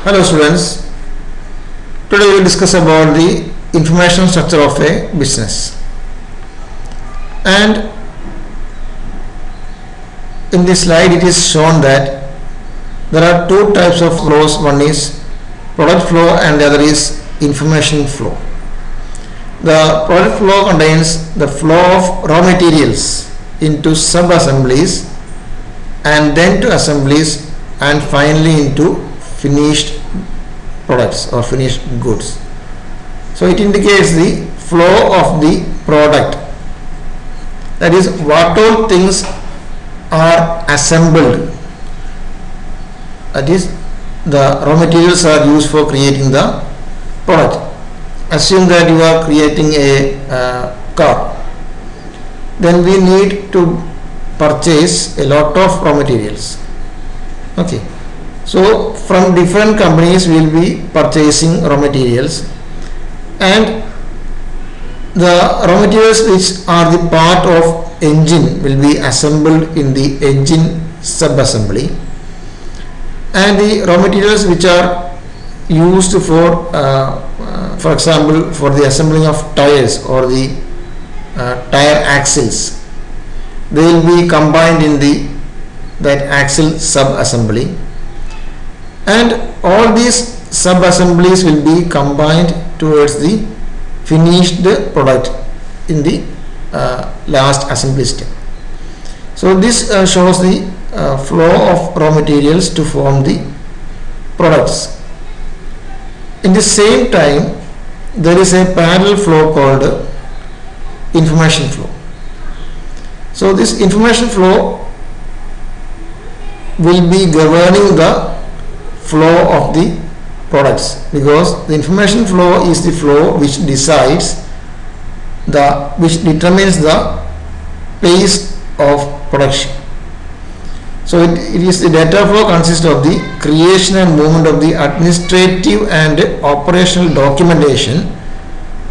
Hello students, today we will discuss about the information structure of a business. And in this slide it is shown that there are two types of flows. One is product flow and the other is information flow. The product flow contains the flow of raw materials into sub-assemblies and then to assemblies and finally into finished products or finished goods. So it indicates the flow of the product, that is what all things are assembled, that is the raw materials are used for creating the product. Assume that you are creating a car, then we need to purchase a lot of raw materials. Okay, so from different companies we will be purchasing raw materials, and the raw materials which are the part of engine will be assembled in the engine sub-assembly, and the raw materials which are used for example for the assembling of tires or the tire axles, they will be combined in that axle sub-assembly, and all these sub-assemblies will be combined towards the finished product in the last assembly step. So this shows the flow of raw materials to form the products. In the same time, there is a parallel flow called information flow. So this information flow will be governing the flow of the products, because the information flow is the flow which determines the pace of production. So it is the data flow consists of the creation and movement of the administrative and operational documentation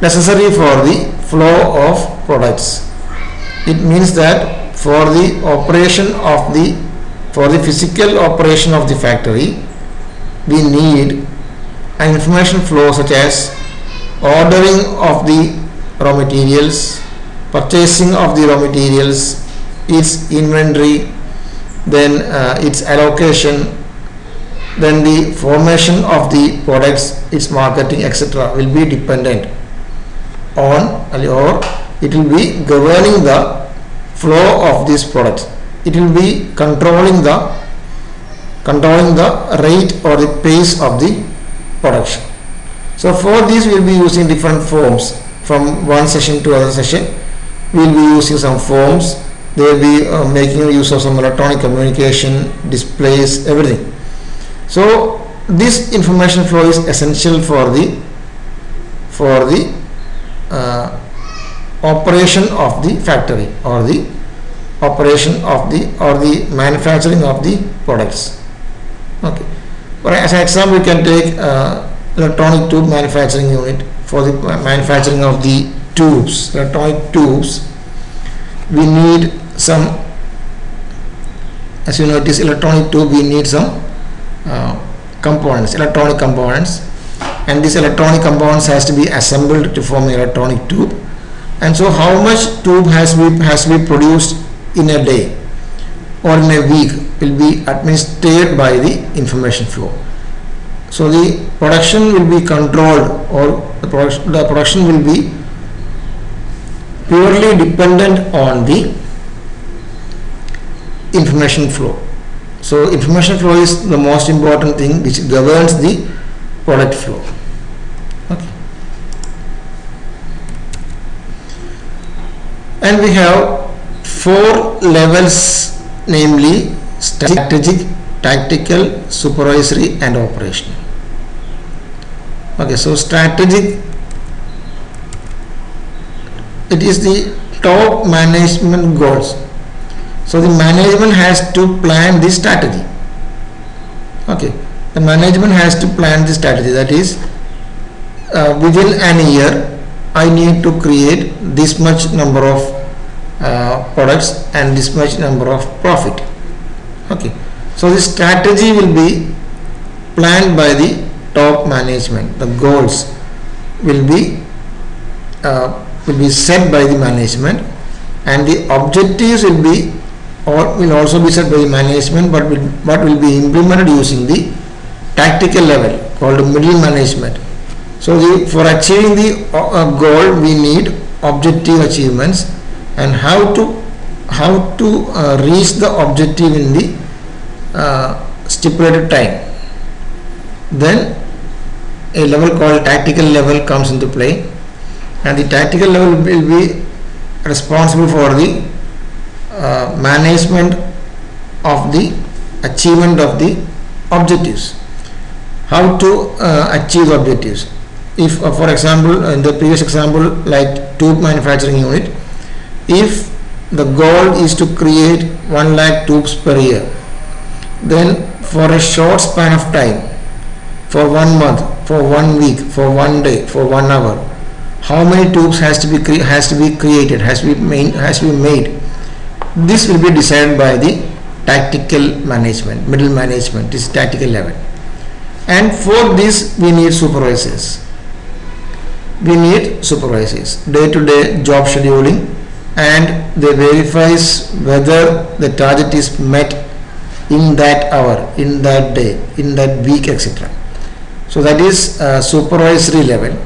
necessary for the flow of products. It means that for the physical operation of the factory, we need an information flow such as ordering of the raw materials, purchasing of the raw materials, its inventory, then its allocation, then the formation of the products, its marketing, etc. will be dependent on, or it will be governing the flow of these products. It will be controlling the rate or the pace of the production. So for this we will be using different forms. From one session to other session we will be using some forms. They will be making use of some electronic communication, displays, everything. So this information flow is essential for the operation of the factory or the operation of the manufacturing of the products. Okay, but as an example we can take electronic tube manufacturing unit. For the manufacturing of the tubes, electronic tubes, we need some, as you know, it is electronic tube, we need some components, electronic components, and these electronic components has to be assembled to form an electronic tube. And so how much tube has to be produced in a day or in a week will be administered by the information flow. So the production will be controlled, or the production will be purely dependent on the information flow. So information flow is the most important thing which governs the product flow. Okay. And we have 4 levels, namely strategic, tactical, supervisory and operational. Okay, so strategic, it is the top management goals. So the management has to plan the strategy. Okay, the management has to plan the strategy, that is within an year I need to create this much number of products and this much number of profit. Okay, so the strategy will be planned by the top management. The goals will be set by the management, and the objectives will also be set by the management, but will be implemented using the tactical level called middle management. So for achieving the goal, we need objective achievements, and how to reach the objective in the stipulated time. Then a level called tactical level comes into play, and the tactical level will be responsible for the management of the achievement of the objectives. How to achieve the objectives? If for example, in the previous example, like tube manufacturing unit, if the goal is to create 1 lakh tubes per year, then for a short span of time, for 1 month, for 1 week, for 1 day, for 1 hour, how many tubes has to be created, has to be made. This will be decided by the tactical management, middle management. This is tactical level. And for this we need supervisors. Day-to-day job scheduling, and they verifies whether the target is met in that hour, in that day, in that week, etc. So that is supervisory level.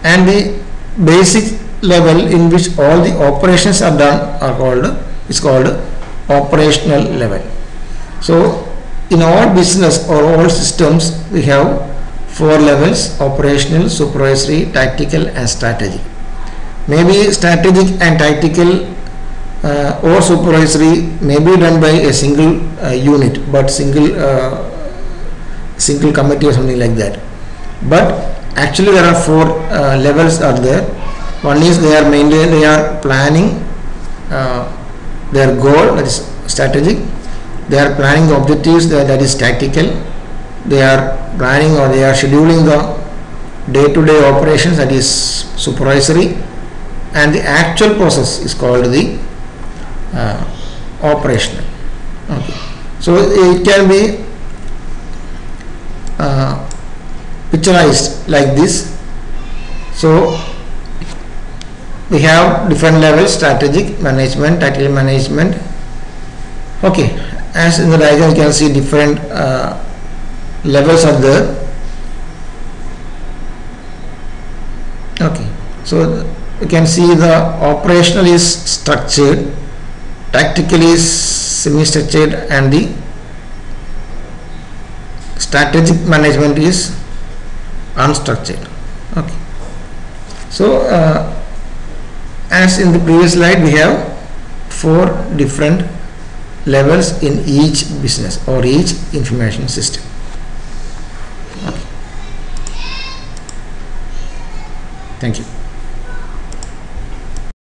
And the basic level in which all the operations are done is called operational level. So in all business or all systems, we have 4 levels: operational, supervisory, tactical, and strategic. Maybe strategic and tactical or supervisory may be done by a single unit, but single committee or something like that. But actually there are 4 levels are there. One is they are planning their goal, that is strategic. They are planning the objectives, that is tactical. They are planning or they are scheduling the day-to-day operations, that is supervisory. And the actual process is called the operational. Okay. So it can be picturized like this. So we have different levels: strategic management, tactical management. Okay, as in the diagram you can see different levels are there. Okay, so you can see the operational is structured, tactical is semi-structured, and the strategic management is unstructured. Okay, so as in the previous slide, we have 4 different levels in each business or each information system. Okay. Thank you.